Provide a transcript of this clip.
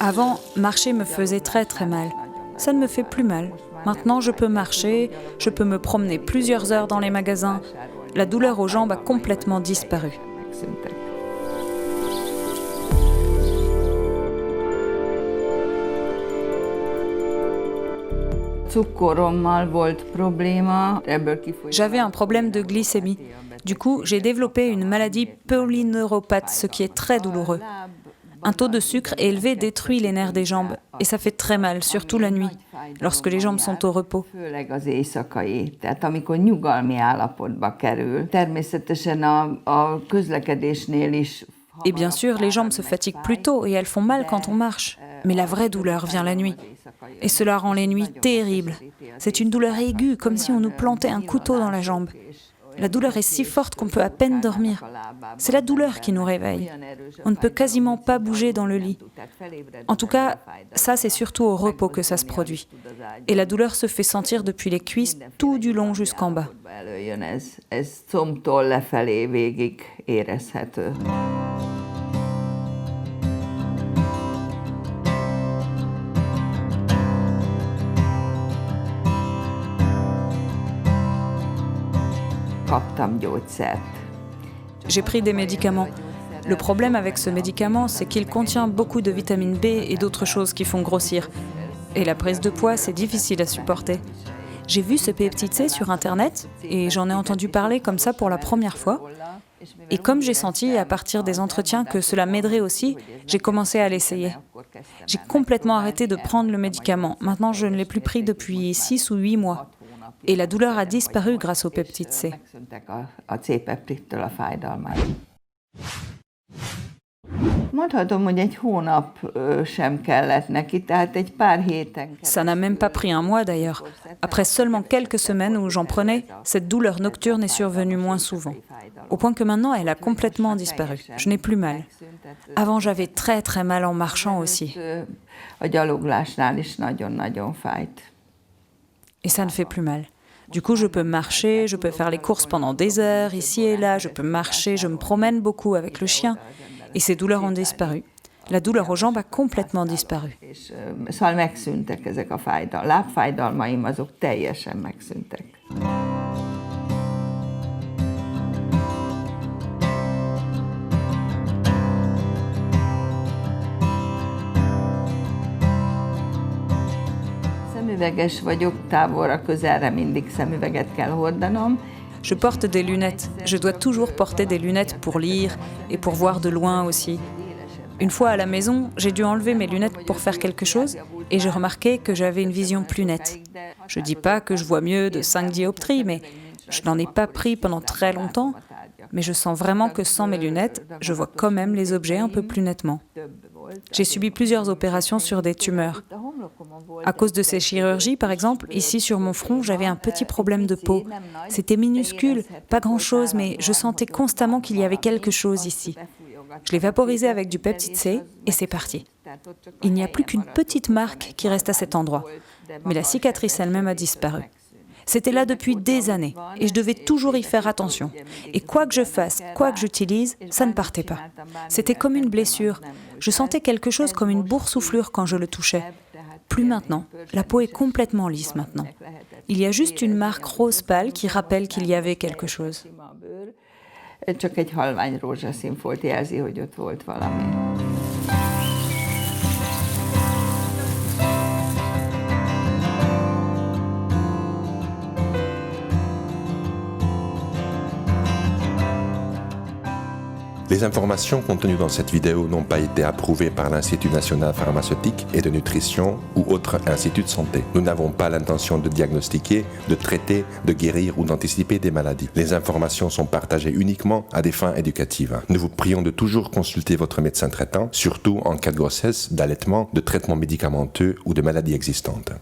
Avant, marcher me faisait très très mal. Ça ne me fait plus mal. Maintenant, je peux marcher, je peux me promener plusieurs heures dans les magasins. La douleur aux jambes a complètement disparu. J'avais un problème de glycémie. Du coup, j'ai développé une maladie polyneuropathe, ce qui est très douloureux. Un taux de sucre élevé détruit les nerfs des jambes et ça fait très mal, surtout la nuit, lorsque les jambes sont au repos. Et bien sûr, les jambes se fatiguent plus tôt et elles font mal quand on marche. Mais la vraie douleur vient la nuit. Et cela rend les nuits terribles. C'est une douleur aiguë, comme si on nous plantait un couteau dans la jambe. La douleur est si forte qu'on peut à peine dormir. C'est la douleur qui nous réveille. On ne peut quasiment pas bouger dans le lit. En tout cas, ça c'est surtout au repos que ça se produit. Et la douleur se fait sentir depuis les cuisses tout du long jusqu'en bas. J'ai pris des médicaments. Le problème avec ce médicament, c'est qu'il contient beaucoup de vitamine B et d'autres choses qui font grossir. Et la prise de poids, c'est difficile à supporter. J'ai vu ce peptide C sur Internet et j'en ai entendu parler comme ça pour la première fois. Et comme j'ai senti à partir des entretiens que cela m'aiderait aussi, j'ai commencé à l'essayer. J'ai complètement arrêté de prendre le médicament. Maintenant, je ne l'ai plus pris depuis 6 ou 8 mois. Et la douleur a disparu grâce au peptide C. Ça n'a même pas pris un mois d'ailleurs. Après seulement quelques semaines où j'en prenais, cette douleur nocturne est survenue moins souvent. Au point que maintenant, elle a complètement disparu. Je n'ai plus mal. Avant, j'avais très très mal en marchant aussi. Et ça ne fait plus mal. Du coup, je peux marcher, je peux faire les courses pendant des heures, ici et là, je peux marcher, je me promène beaucoup avec le chien. Et ces douleurs ont disparu. La douleur aux jambes a complètement disparu. Je porte des lunettes. Je dois toujours porter des lunettes pour lire et pour voir de loin aussi. Une fois à la maison, j'ai dû enlever mes lunettes pour faire quelque chose et j'ai remarqué que j'avais une vision plus nette. Je ne dis pas que je vois mieux de 5 dioptries, mais je n'en ai pas pris pendant très longtemps. Mais je sens vraiment que sans mes lunettes, je vois quand même les objets un peu plus nettement. J'ai subi plusieurs opérations sur des tumeurs. À cause de ces chirurgies, par exemple, ici sur mon front, j'avais un petit problème de peau. C'était minuscule, pas grand-chose, mais je sentais constamment qu'il y avait quelque chose ici. Je l'ai vaporisé avec du peptide C et c'est parti. Il n'y a plus qu'une petite marque qui reste à cet endroit. Mais la cicatrice elle-même a disparu. C'était là depuis des années et je devais toujours y faire attention. Et quoi que je fasse, quoi que j'utilise, ça ne partait pas. C'était comme une blessure. Je sentais quelque chose comme une boursouflure quand je le touchais. Plus maintenant. La peau est complètement lisse maintenant. Il y a juste une marque rose pâle qui rappelle qu'il y avait quelque chose. Csak egy halvány rózsaszín folt jelzi, hogy ott volt valami. Les informations contenues dans cette vidéo n'ont pas été approuvées par l'Institut national pharmaceutique et de nutrition ou autre institut de santé. Nous n'avons pas l'intention de diagnostiquer, de traiter, de guérir ou d'anticiper des maladies. Les informations sont partagées uniquement à des fins éducatives. Nous vous prions de toujours consulter votre médecin traitant, surtout en cas de grossesse, d'allaitement, de traitement médicamenteux ou de maladies existantes.